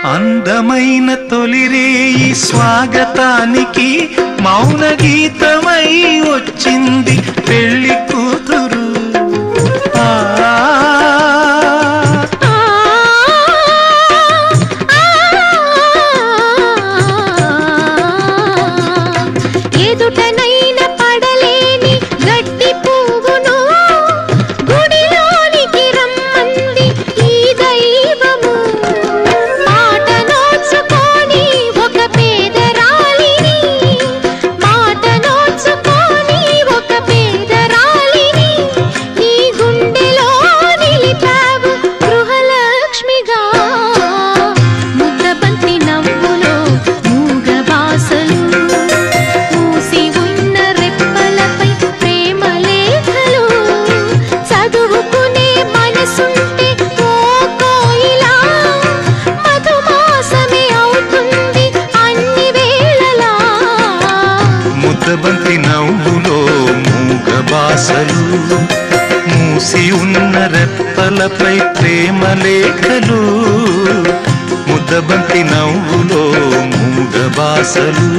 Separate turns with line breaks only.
అందమైన తొలిరేయి స్వాగతానికి మౌన గీతమై వచ్చింది పెళ్లి కూతురు. ముద్దబంతి నవ్వులో మూగబాసలు, మూసి ఉన్న రెప్పలపై ప్రేమ లేఖలు. ముద్దబంతి నవ్వులో మూగబాసలు.